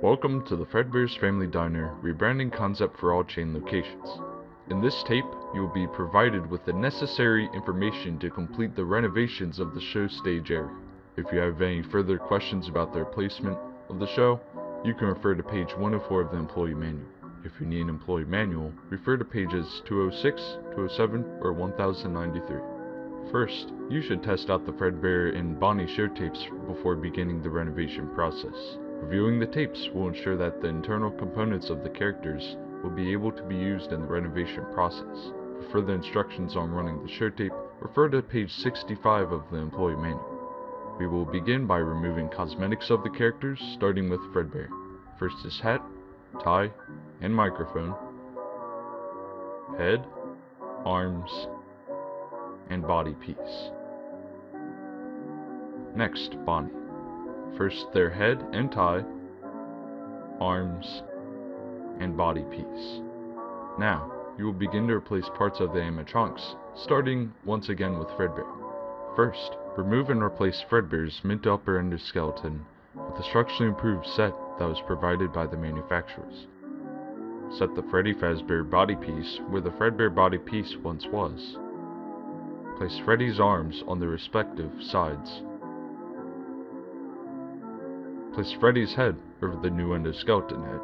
Welcome to the Fredbear's Family Diner rebranding concept for all chain locations. In this tape, you will be provided with the necessary information to complete the renovations of the show stage area. If you have any further questions about the replacement of the show, you can refer to page 104 of the employee manual. If you need an employee manual, refer to pages 206, 207, or 1093. First, you should test out the Fredbear and Bonnie show tapes before beginning the renovation process. Reviewing the tapes will ensure that the internal components of the characters will be able to be used in the renovation process. For further instructions on running the show tape, refer to page 65 of the employee manual. We will begin by removing cosmetics of the characters, starting with Fredbear. First is hat, tie, and microphone, head, arms, and body piece. Next, Bonnie. First their head and tie, arms, and body piece. Now, you will begin to replace parts of the animatronics, starting once again with Fredbear. First, remove and replace Fredbear's mid to upper endoskeleton with a structurally improved set that was provided by the manufacturers. Set the Freddy Fazbear body piece where the Fredbear body piece once was. Place Freddy's arms on their respective sides. Place Freddy's head over the new endoskeleton head.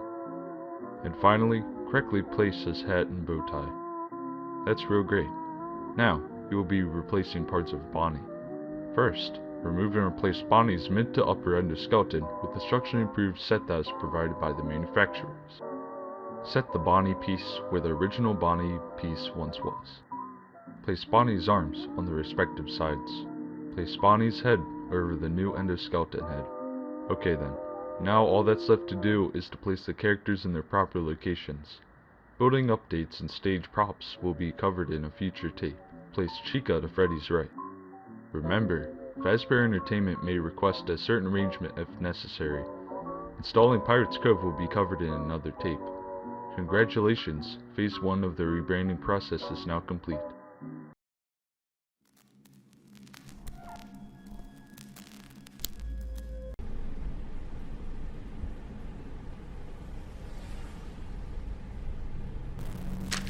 And finally, correctly place his hat and bow tie. That's real great. Now, you will be replacing parts of Bonnie. First, remove and replace Bonnie's mid to upper endoskeleton with the structurally improved set that was provided by the manufacturers. Set the Bonnie piece where the original Bonnie piece once was. Place Bonnie's arms on the respective sides. Place Bonnie's head over the new endoskeleton head. Okay then, now all that's left to do is to place the characters in their proper locations. Building updates and stage props will be covered in a future tape. Place Chica to Freddy's right. Remember, Fazbear Entertainment may request a certain arrangement if necessary. Installing Pirate's Cove will be covered in another tape. Congratulations, phase 1 of the rebranding process is now complete.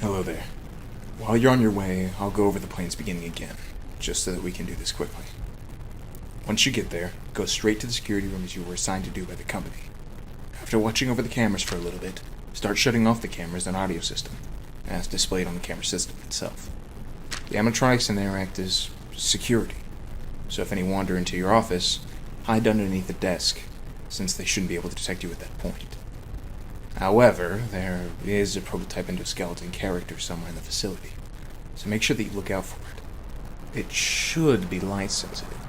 Hello there. While you're on your way, I'll go over the plans beginning again, just so that we can do this quickly. Once you get there, go straight to the security room as you were assigned to do by the company. After watching over the cameras for a little bit, start shutting off the cameras and audio system, as displayed on the camera system itself. The animatronics in there act as security, so if any wander into your office, hide underneath the desk, since they shouldn't be able to detect you at that point. However, there is a prototype endoskeleton character somewhere in the facility, so make sure that you look out for it. It should be light sensitive,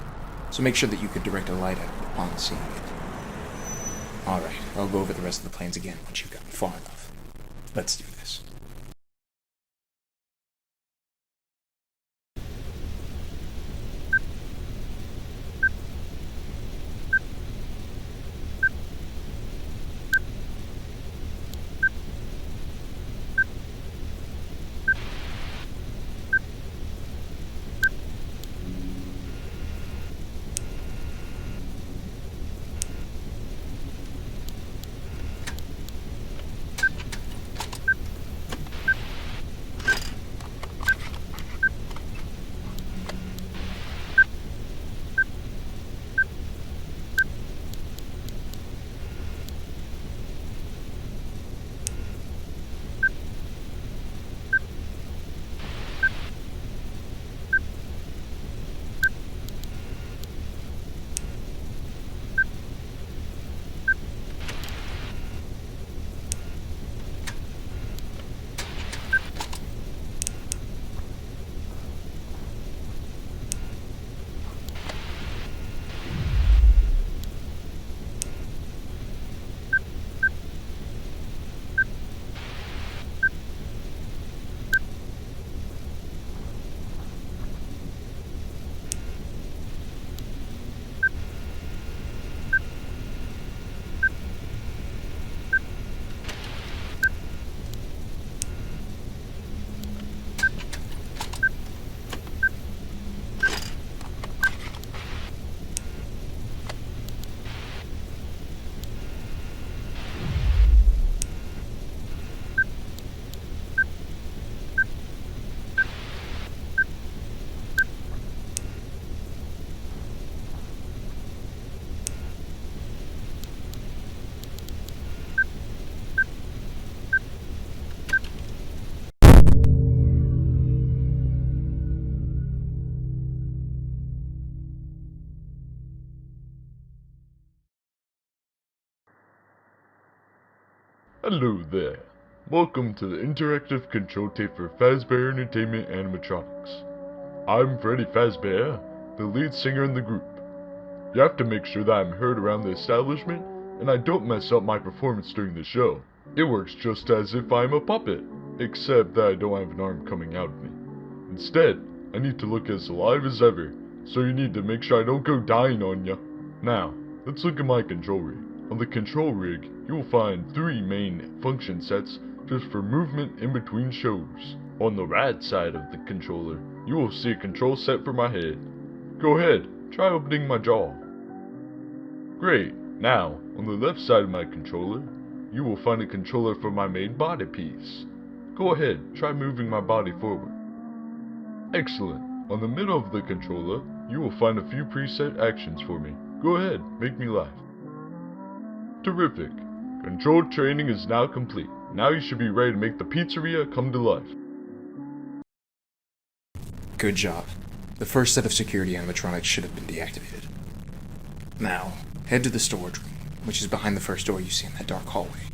so make sure that you could direct a light at it upon seeing it. Alright, I'll go over the rest of the plans again once you've gotten far enough. Let's do this. Hello there. Welcome to the interactive control tape for Fredbear Entertainment Animatronics. I'm Freddy Fazbear, the lead singer in the group. You have to make sure that I'm heard around the establishment and I don't mess up my performance during the show. It works just as if I'm a puppet, except that I don't have an arm coming out of me. Instead, I need to look as alive as ever, so you need to make sure I don't go dying on ya. Now, let's look at my control rig. On the control rig, you will find 3 main function sets just for movement in between shows. On the right side of the controller, you will see a control set for my head. Go ahead, try opening my jaw. Great, now, on the left side of my controller, you will find a controller for my main body piece. Go ahead, try moving my body forward. Excellent. On the middle of the controller, you will find a few preset actions for me. Go ahead, make me laugh. Terrific. Control training is now complete. Now you should be ready to make the pizzeria come to life. Good job. The first set of security animatronics should have been deactivated. Now, head to the storage room, which is behind the first door you see in that dark hallway.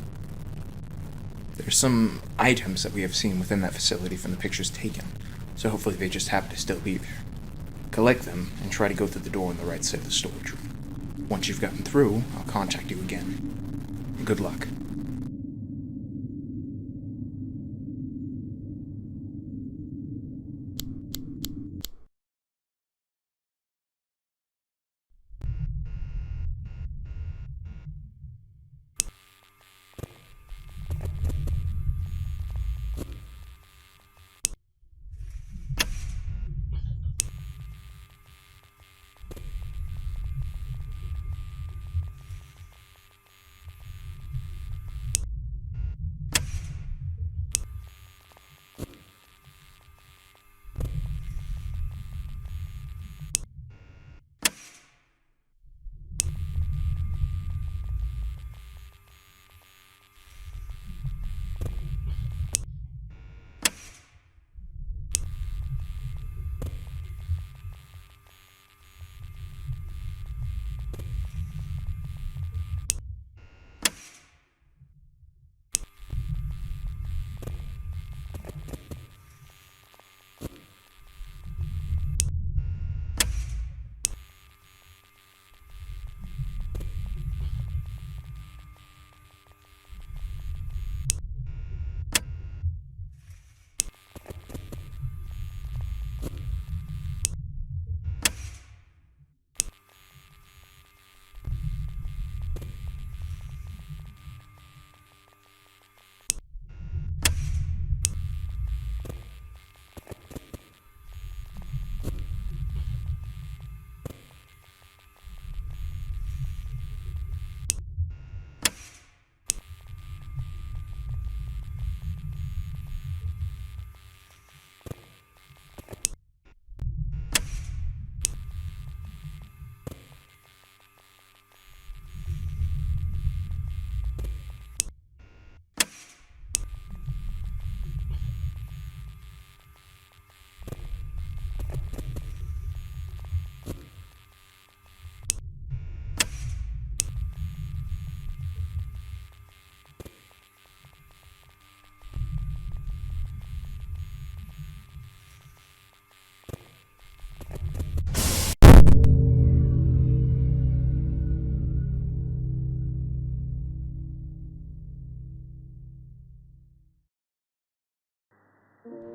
There's some items that we have seen within that facility from the pictures taken, so hopefully they just happen to still be there. Collect them and try to go through the door on the right side of the storage room. Once you've gotten through, I'll contact you again. Good luck.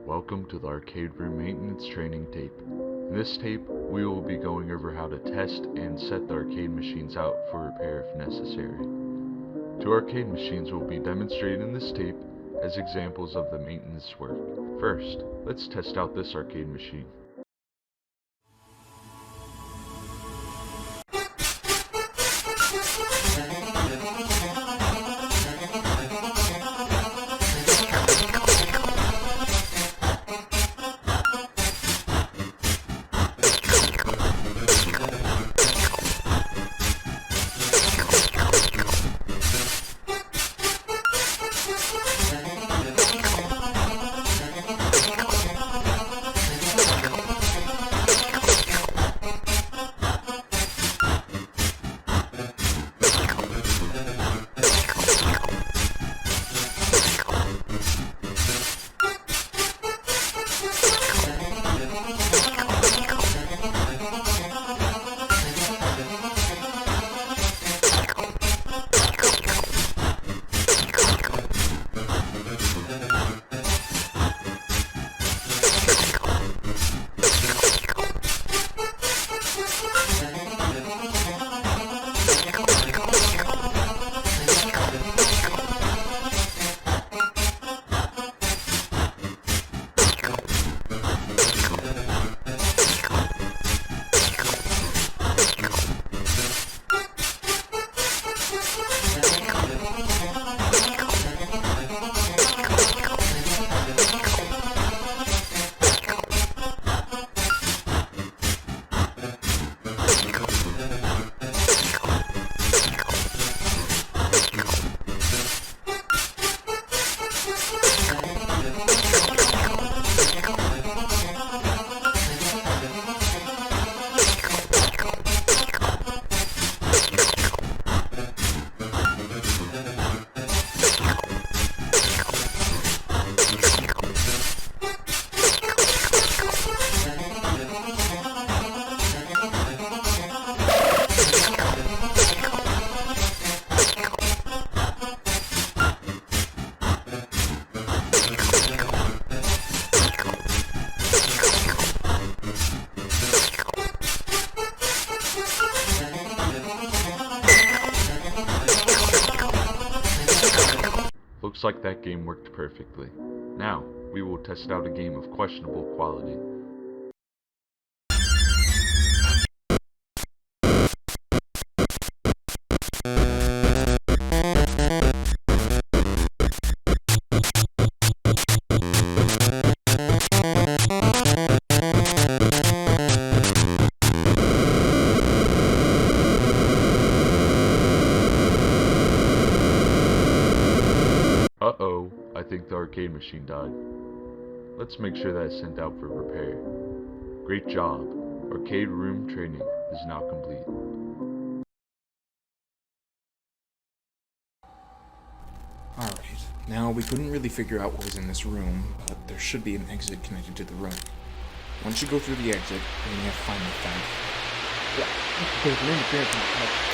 Welcome to the arcade room maintenance training tape. In this tape, we will be going over how to test and set the arcade machines out for repair if necessary. 2 arcade machines will be demonstrated in this tape as examples of the maintenance work. First, let's test out this arcade machine. Looks like that game worked perfectly. Now, we will test out a game of questionable quality. Uh-oh, I think the arcade machine died. Let's make sure that it's sent out for repair. Great job. Arcade room training is now complete. Alright, now we couldn't really figure out what was in this room, but there should be an exit connected to the room. Once you go through the exit, you're gonna have to find the fountain. There's an interference in the house.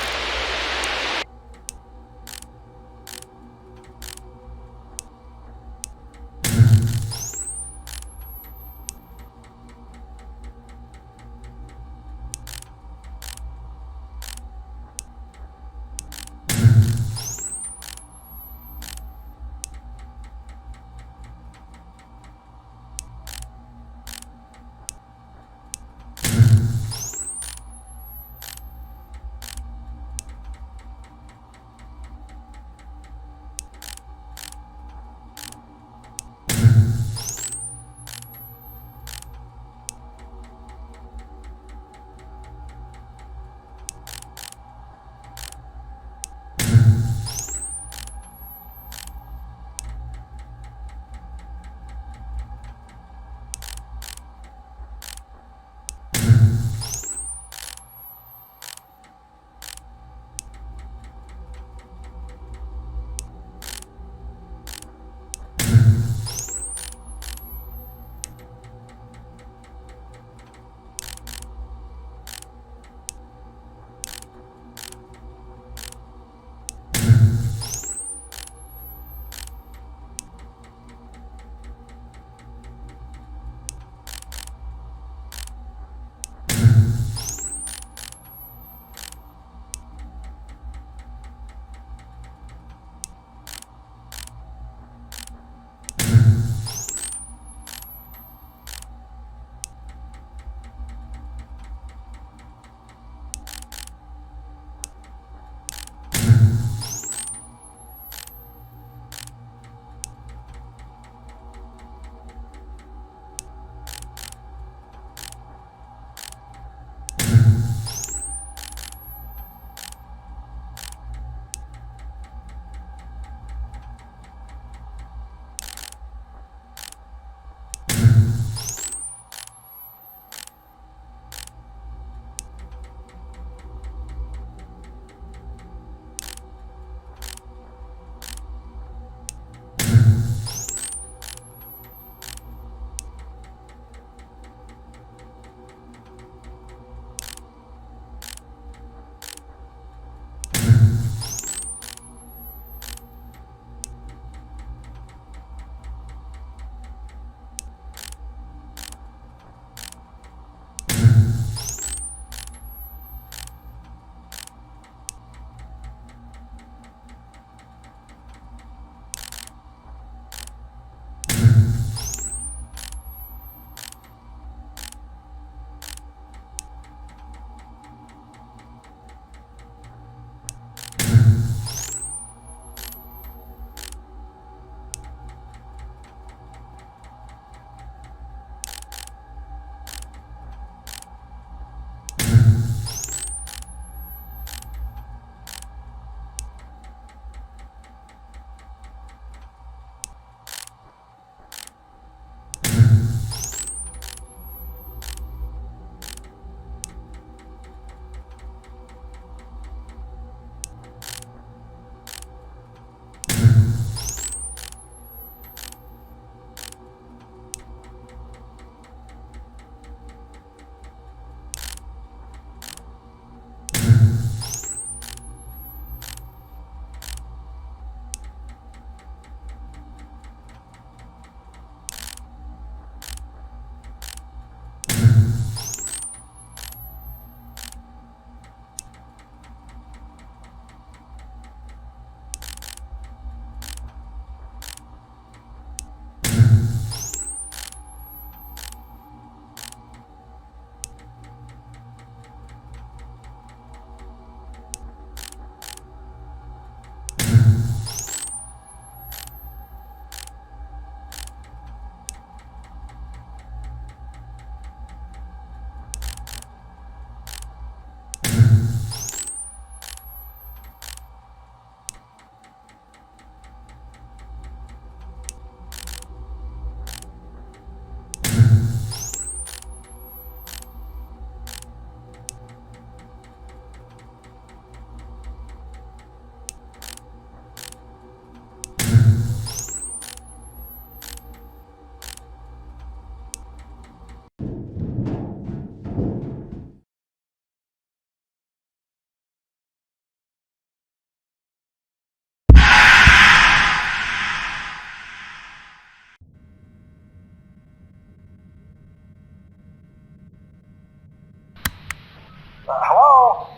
Hello.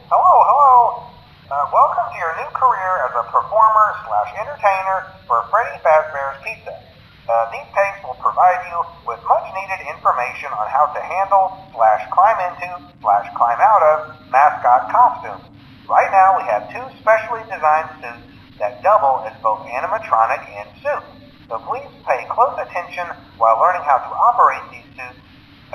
Welcome to your new career as a performer/entertainer for Freddy Fazbear's Pizza. These tapes will provide you with much needed information on how to handle/climb into/climb out of mascot costumes. Right now we have two specially designed suits that double as both animatronic and suit. So please pay close attention while learning how to operate these suits,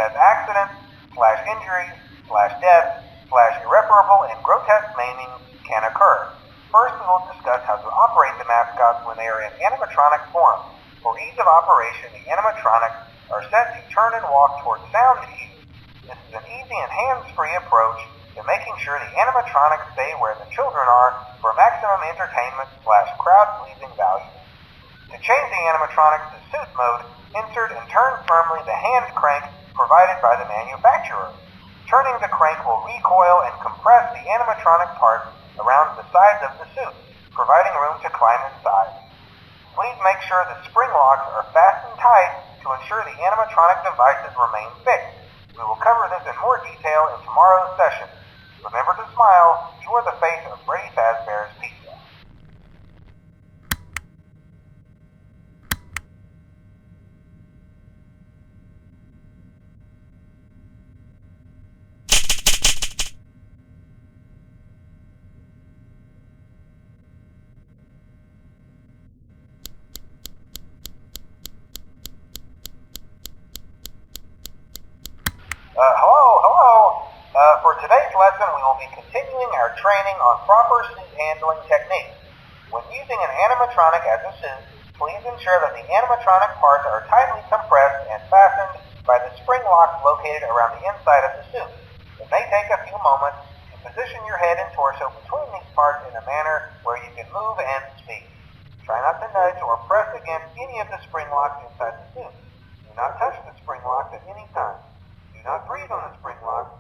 as accidents/injuries/death/irreparable and grotesque maimings can occur. First, we will discuss how to operate the mascots when they are in animatronic form. For ease of operation, the animatronics are set to turn and walk towards sound cues. This is an easy and hands-free approach to making sure the animatronics stay where the children are for maximum entertainment/crowd-pleasing value. To change the animatronics to suit mode, insert and turn firmly the hand crank provided by the manufacturer. Turning the crank will recoil and compress the animatronic parts around the sides of the suit, providing room to climb inside. Please make sure the spring locks are fastened tight to ensure the animatronic devices remain fixed. We will cover this in more detail in tomorrow's session. Remember to smile. You are the face of Freddy Fazbear's Pizza. Hello. For today's lesson, we will be continuing our training on proper suit handling techniques. When using an animatronic as a suit, please ensure that the animatronic parts are tightly compressed and fastened by the spring locks located around the inside of the suit. It may take a few moments to position your head and torso between these parts in a manner where you can move and speak. Try not to nudge or press against any of the spring locks inside the suit. Do not touch the spring locks at any time. Do not breathe on the spring locks.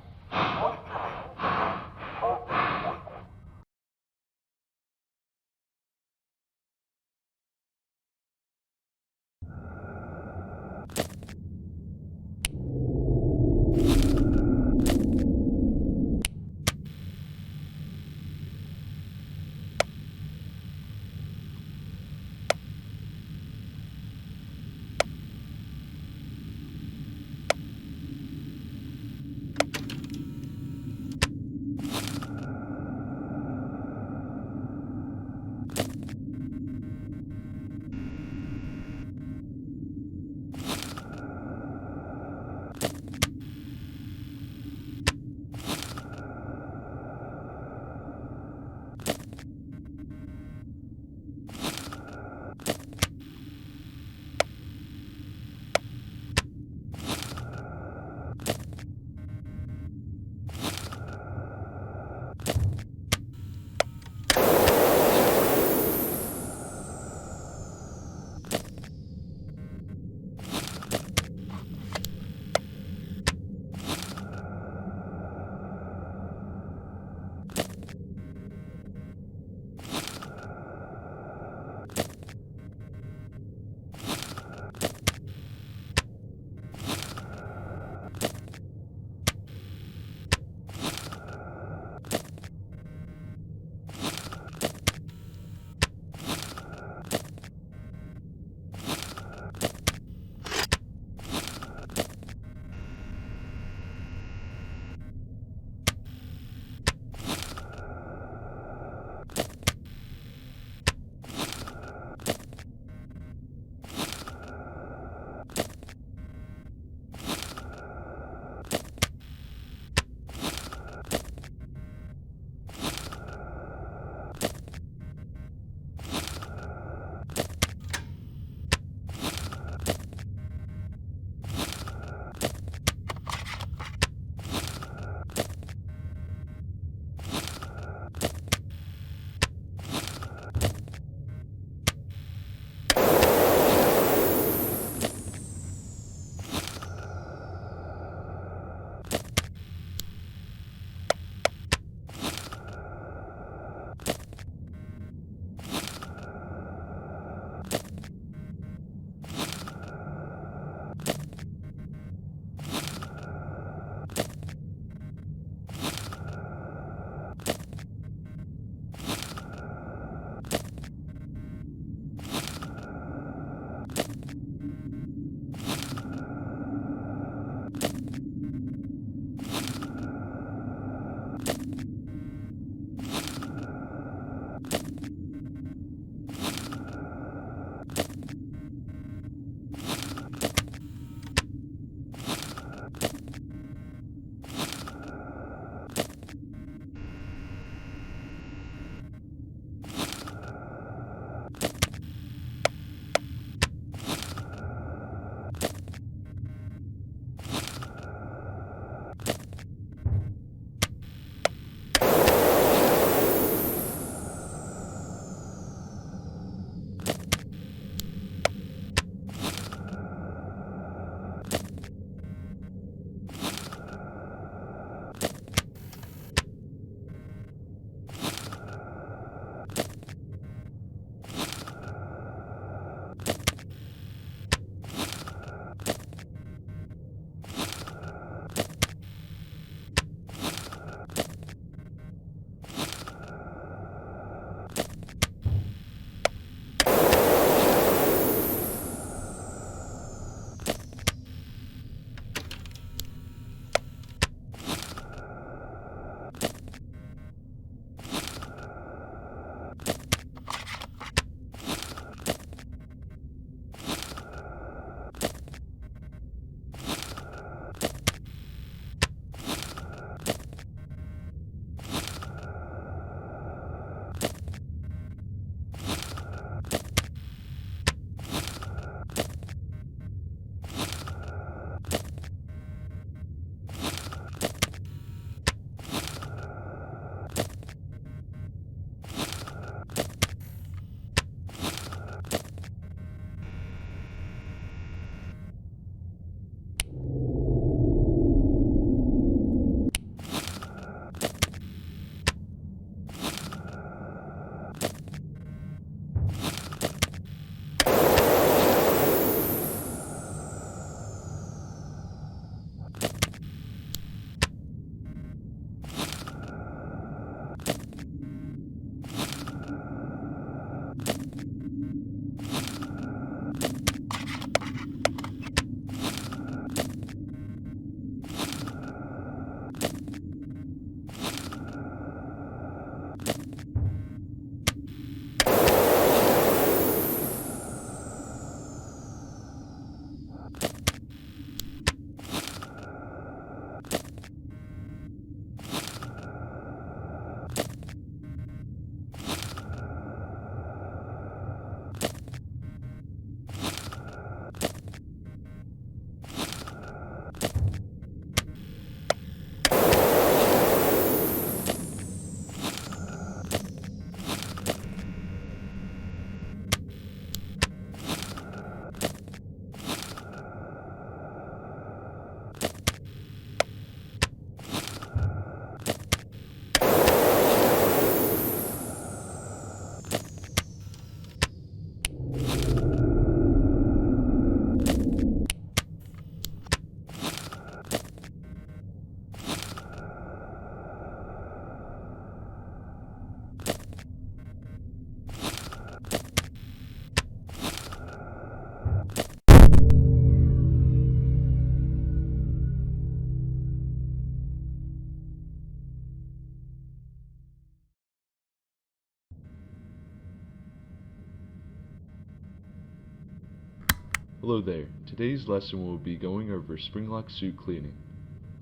Hello there. Today's lesson will be going over Springlock suit cleaning.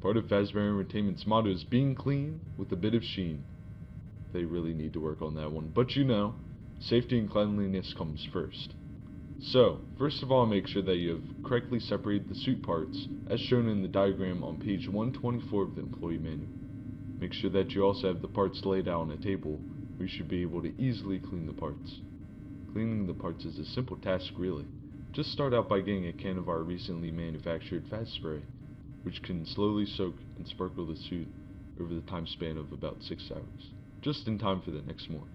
Part of Fazbear Entertainment's motto is being clean with a bit of sheen. They really need to work on that one, but you know, safety and cleanliness comes first. So, first of all, make sure that you have correctly separated the suit parts, as shown in the diagram on page 124 of the employee manual. Make sure that you also have the parts laid out on a table, where you should be able to easily clean the parts. Cleaning the parts is a simple task really. Just start out by getting a can of our recently manufactured fast spray, which can slowly soak and sparkle the suit over the time span of about 6 hours, just in time for the next morning.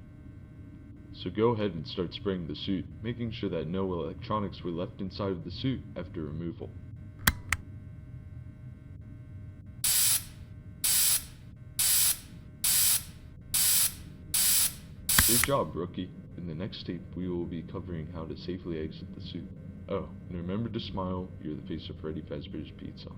So go ahead and start spraying the suit, making sure that no electronics were left inside of the suit after removal. Great job, rookie. In the next tape, we will be covering how to safely exit the suit. Oh, and remember to smile, you're the face of Freddy Fazbear's Pizza.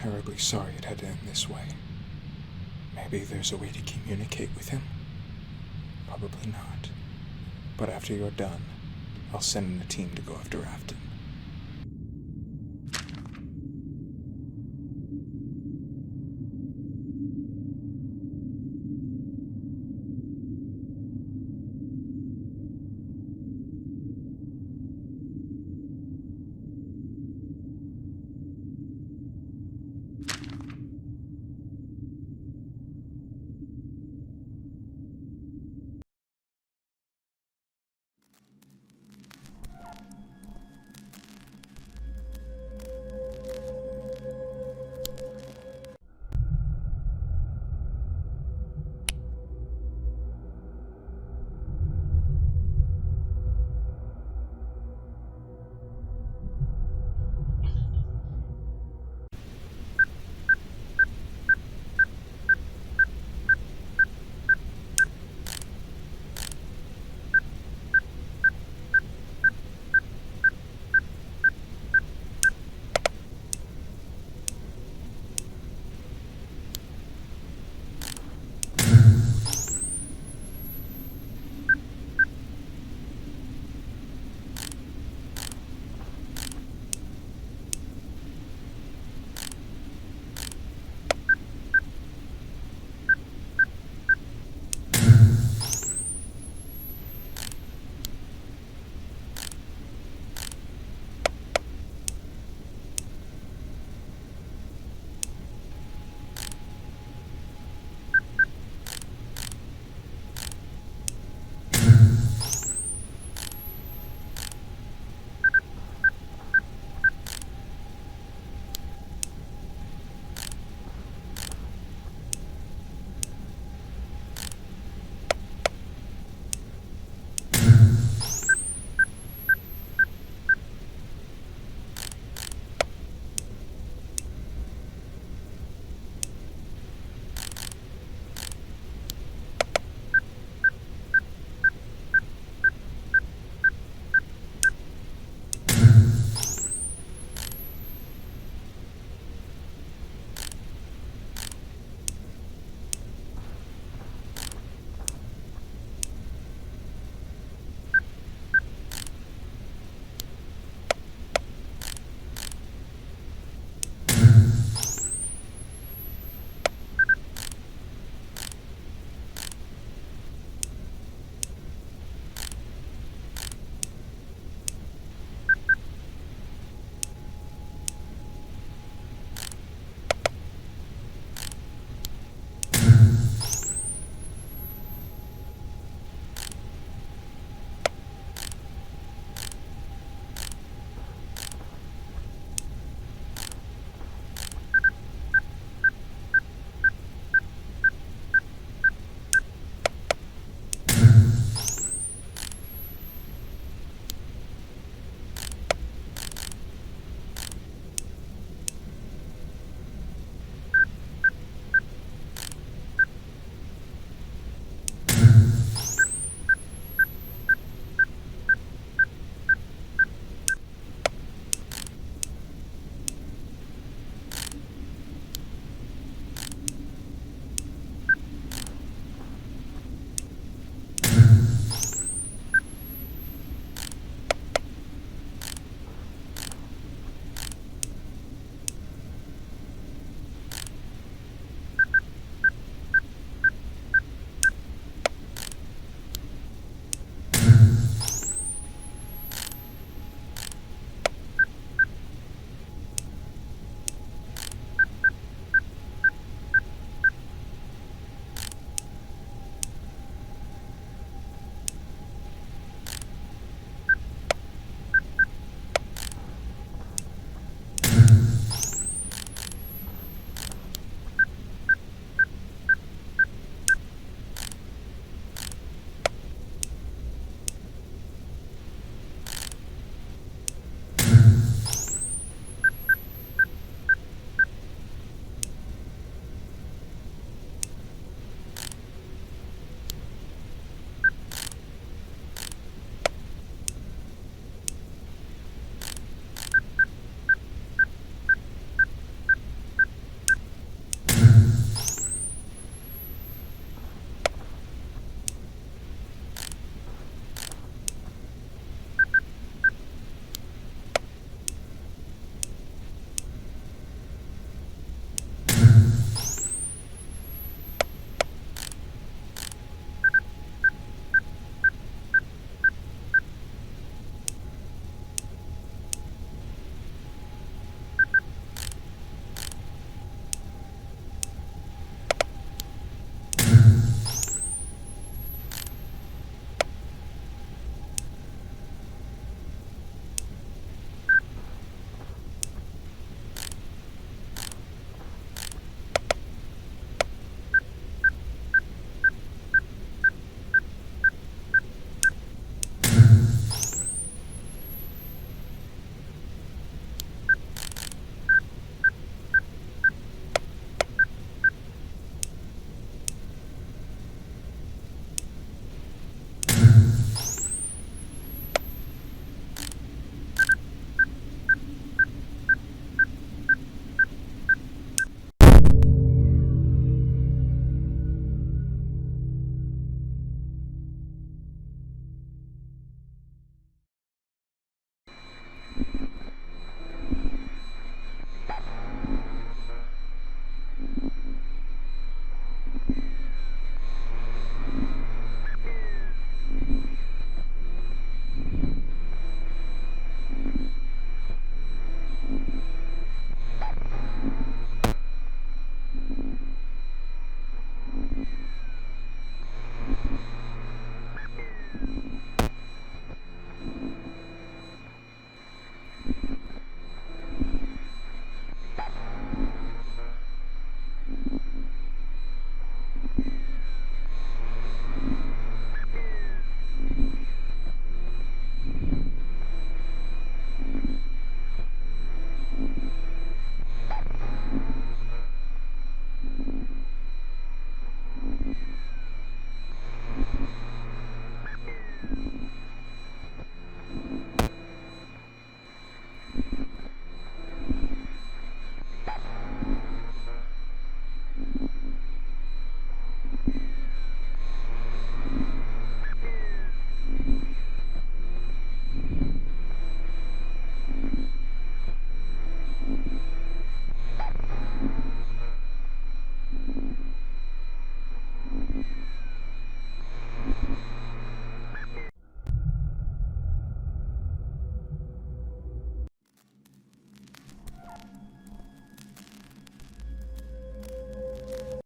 terribly sorry it had to end this way. Maybe there's a way to communicate with him? Probably not. But after you're done, I'll send in a team to go after Afton.